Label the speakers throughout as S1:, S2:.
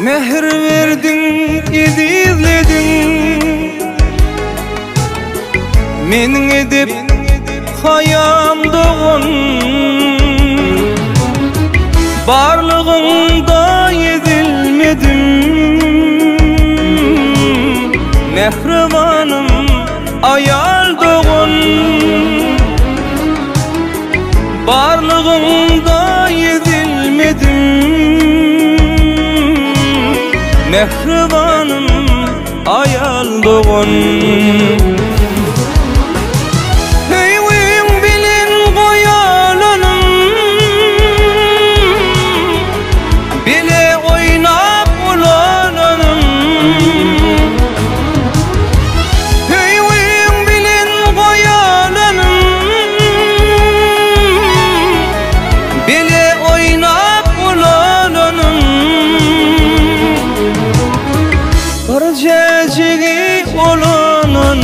S1: Mehr verdin, idizledin Menin edip hayamdığın Barlığında yedilmedim Mehribanım ayaldığın Barlığında yedilmedim Mehribanım ayaldığın Heyvin bilin koyalanım Bile oynap ulanım Heyvin bilin koyalanım Bile oynap ulanım Barcacığı olanım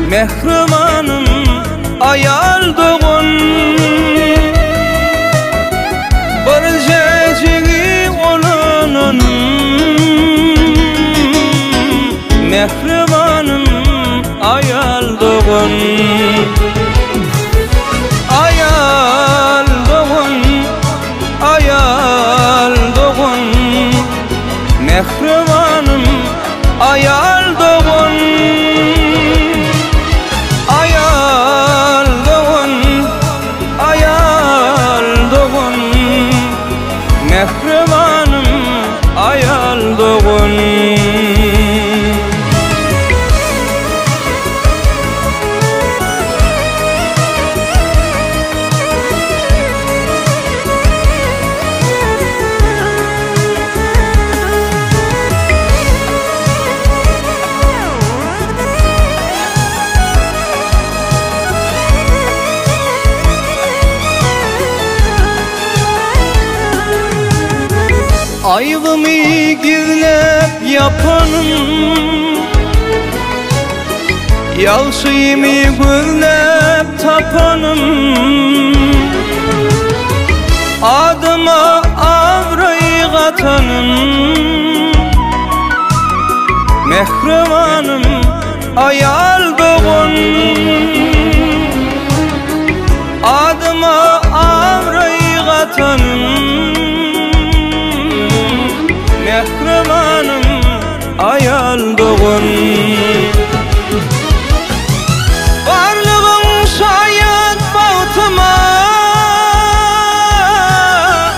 S1: Mehribanım ayaldığın Barcacığı olanım Mehribanım ayaldığın Ayaldığın Mehribanım ayaldığın Ayaldığın Mehribanım ayaldığın Aybımı gizlep yapanım Yalçıyımı gözlep tapanım Adıma avrayı katanım Mehribanım ayaldığın